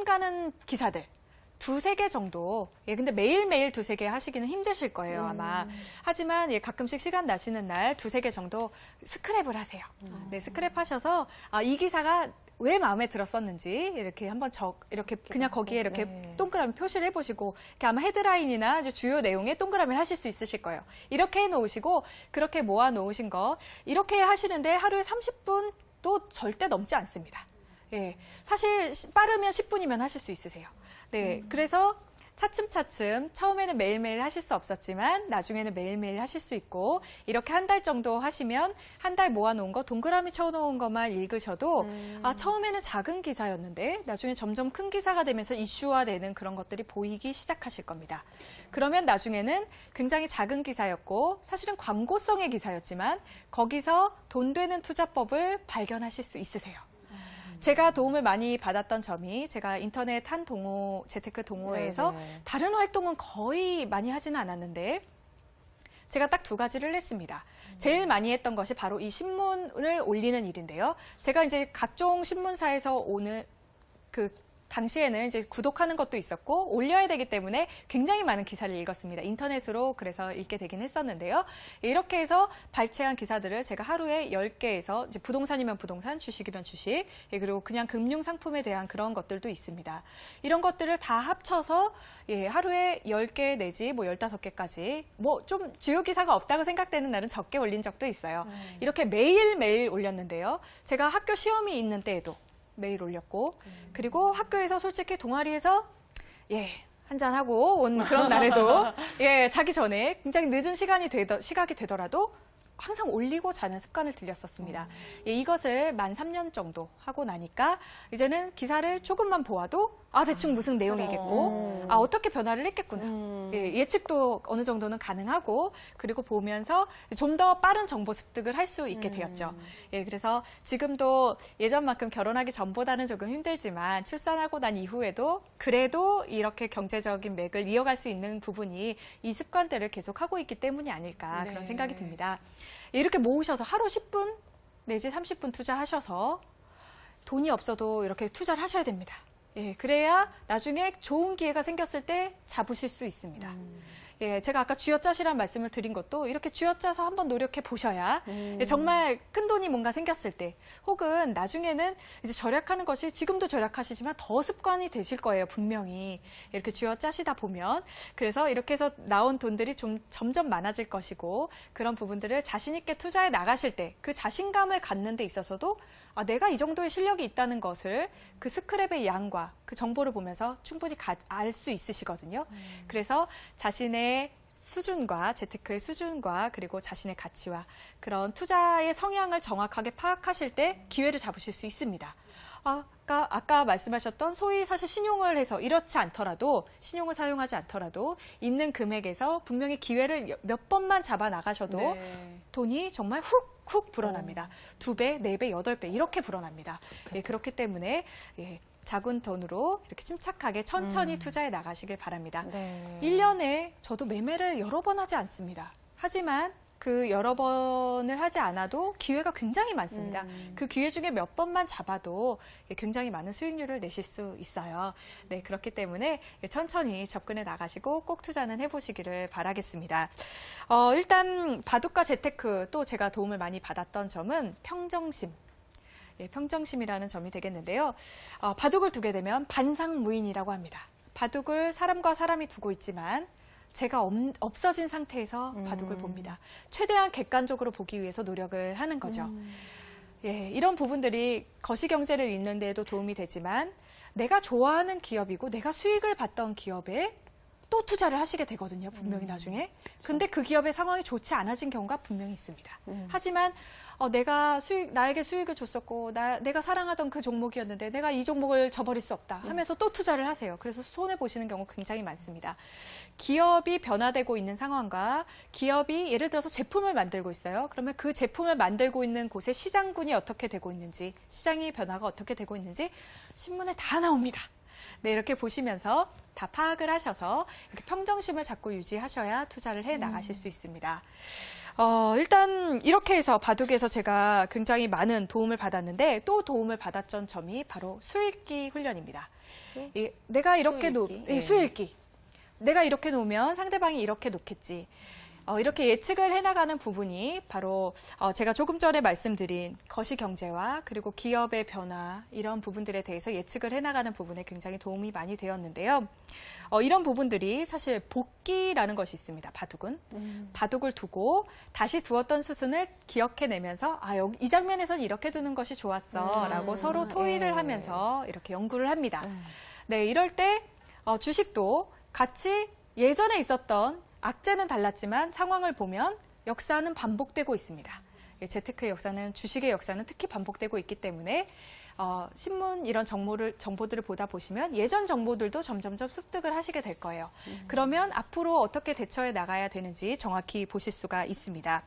가는 기사들. 두세 개 정도. 예, 근데 매일매일 두세 개 하시기는 힘드실 거예요, 아마. 하지만 예, 가끔씩 시간 나시는 날 두세 개 정도 스크랩을 하세요. 네, 스크랩 하셔서 이 기사가 왜 마음에 들었었는지 이렇게 한번 이렇게 그냥 거기에 이렇게 네. 동그라미 표시를 해보시고 이렇게 아마 헤드라인이나 이제 주요 내용에 동그라미를 하실 수 있으실 거예요. 이렇게 해놓으시고 그렇게 모아놓으신 거 이렇게 하시는데 하루에 30분도 절대 넘지 않습니다. 예, 사실 빠르면 10분이면 하실 수 있으세요. 네, 그래서 차츰차츰 처음에는 매일매일 하실 수 없었지만 나중에는 매일매일 하실 수 있고 이렇게 한 달 정도 하시면 한 달 모아놓은 거 동그라미 쳐놓은 것만 읽으셔도 처음에는 작은 기사였는데 나중에 점점 큰 기사가 되면서 이슈화되는 그런 것들이 보이기 시작하실 겁니다. 그러면 나중에는 굉장히 작은 기사였고 사실은 광고성의 기사였지만 거기서 돈 되는 투자법을 발견하실 수 있으세요. 제가 도움을 많이 받았던 점이 제가 인터넷 한 동호, 재테크 동호회에서 네네. 다른 활동은 거의 많이 하지는 않았는데 제가 딱 두 가지를 했습니다. 제일 많이 했던 것이 바로 이 신문을 올리는 일인데요. 제가 이제 각종 신문사에서 오는 당시에는 이제 구독하는 것도 있었고 올려야 되기 때문에 굉장히 많은 기사를 읽었습니다. 인터넷으로 그래서 읽게 되긴 했었는데요. 이렇게 해서 발췌한 기사들을 제가 하루에 10개에서 이제 부동산이면 부동산, 주식이면 주식, 그리고 그냥 금융 상품에 대한 그런 것들도 있습니다. 이런 것들을 다 합쳐서 하루에 10개 내지 뭐 15개까지 뭐 좀 주요 기사가 없다고 생각되는 날은 적게 올린 적도 있어요. 이렇게 매일매일 올렸는데요. 제가 학교 시험이 있는 때에도 매일 올렸고 그리고 학교에서 솔직히 동아리에서 한잔하고 온 그런 날에도 자기 전에 굉장히 늦은 시각이 되더라도 항상 올리고 자는 습관을 들였었습니다. 이것을 만 3년 정도 하고 나니까 이제는 기사를 조금만 보아도 대충 무슨 내용이겠고 어떻게 변화를 했겠구나. 예측도 어느 정도는 가능하고 그리고 보면서 좀 더 빠른 정보 습득을 할 수 있게 되었죠. 그래서 지금도 예전만큼 결혼하기 전보다는 조금 힘들지만 출산하고 난 이후에도 그래도 이렇게 경제적인 맥을 이어갈 수 있는 부분이 이 습관들을 계속하고 있기 때문이 아닐까 그런 생각이 듭니다. 이렇게 모으셔서 하루 10분 내지 30분 투자하셔서 돈이 없어도 이렇게 투자를 하셔야 됩니다. 그래야 나중에 좋은 기회가 생겼을 때 잡으실 수 있습니다. 제가 아까 쥐어짜시란 말씀을 드린 것도 이렇게 쥐어짜서 한번 노력해 보셔야 정말 큰 돈이 뭔가 생겼을 때 혹은 나중에는 이제 절약하는 것이 지금도 절약하시지만 더 습관이 되실 거예요, 분명히. 이렇게 쥐어짜시다 보면. 그래서 이렇게 해서 나온 돈들이 좀 점점 많아질 것이고 그런 부분들을 자신 있게 투자해 나가실 때 그 자신감을 갖는 데 있어서도 내가 이 정도의 실력이 있다는 것을 그 스크랩의 양과 그 정보를 보면서 충분히 알 수 있으시거든요. 그래서 자신의 수준과 재테크의 수준과 그리고 자신의 가치와 그런 투자의 성향을 정확하게 파악하실 때 기회를 잡으실 수 있습니다. 아까 말씀하셨던 소위 사실 신용을 해서 이렇지 않더라도 신용을 사용하지 않더라도 있는 금액에서 분명히 기회를 몇 번만 잡아 나가셔도 돈이 정말 훅 불어납니다. 2배, 4배, 8배 이렇게 불어납니다. 그렇기 때문에 작은 돈으로 이렇게 침착하게 천천히 투자해 나가시길 바랍니다. 1년에 저도 매매를 여러 번 하지 않습니다. 하지만 그 여러 번을 하지 않아도 기회가 굉장히 많습니다. 그 기회 중에 몇 번만 잡아도 굉장히 많은 수익률을 내실 수 있어요. 그렇기 때문에 천천히 접근해 나가시고 꼭 투자는 해보시기를 바라겠습니다. 일단 바둑과 재테크 또 제가 도움을 많이 받았던 점은 평정심. 평정심이라는 점이 되겠는데요. 바둑을 두게 되면 반상무인이라고 합니다. 바둑을 사람과 사람이 두고 있지만 제가 없어진 상태에서 바둑을 봅니다. 최대한 객관적으로 보기 위해서 노력을 하는 거죠. 이런 부분들이 거시경제를 읽는 데에도 도움이 되지만 내가 좋아하는 기업이고 내가 수익을 봤던 기업에 또 투자를 하시게 되거든요. 분명히 나중에. 근데 그 기업의 상황이 좋지 않아진 경우가 분명히 있습니다. 하지만 나에게 수익을 줬었고 내가 사랑하던 그 종목이었는데 내가 이 종목을 저버릴 수 없다 하면서 또 투자를 하세요. 그래서 손해보시는 경우 굉장히 많습니다. 기업이 변화되고 있는 상황과 기업이 예를 들어서 제품을 만들고 있어요. 그러면 그 제품을 만들고 있는 곳의 시장군이 어떻게 되고 있는지 시장의 변화가 어떻게 되고 있는지 신문에 다 나옵니다. 네, 이렇게 보시면서 다 파악을 하셔서 이렇게 평정심을 자꾸 유지하셔야 투자를 해 나가실 수 있습니다. 일단 이렇게 해서 바둑에서 제가 굉장히 많은 도움을 받았는데 또 도움을 받았던 점이 바로 수읽기 훈련입니다. 내가 이렇게 수읽기. 내가 이렇게 놓으면 상대방이 이렇게 놓겠지. 이렇게 예측을 해나가는 부분이 바로 제가 조금 전에 말씀드린 거시경제와 그리고 기업의 변화 이런 부분들에 대해서 예측을 해나가는 부분에 굉장히 도움이 많이 되었는데요. 이런 부분들이 사실 복기라는 것이 있습니다. 바둑은. 바둑을 두고 다시 두었던 수순을 기억해내면서 여기 이 장면에서는 이렇게 두는 것이 좋았어 라고 서로 토의를 하면서 이렇게 연구를 합니다. 네, 이럴 때 주식도 같이 예전에 있었던 악재는 달랐지만 상황을 보면 역사는 반복되고 있습니다. 재테크의 역사는, 주식의 역사는 특히 반복되고 있기 때문에 신문 이런 정보들을 보다 보시면 예전 정보들도 점점점 습득을 하시게 될 거예요. 그러면 앞으로 어떻게 대처해 나가야 되는지 정확히 보실 수가 있습니다.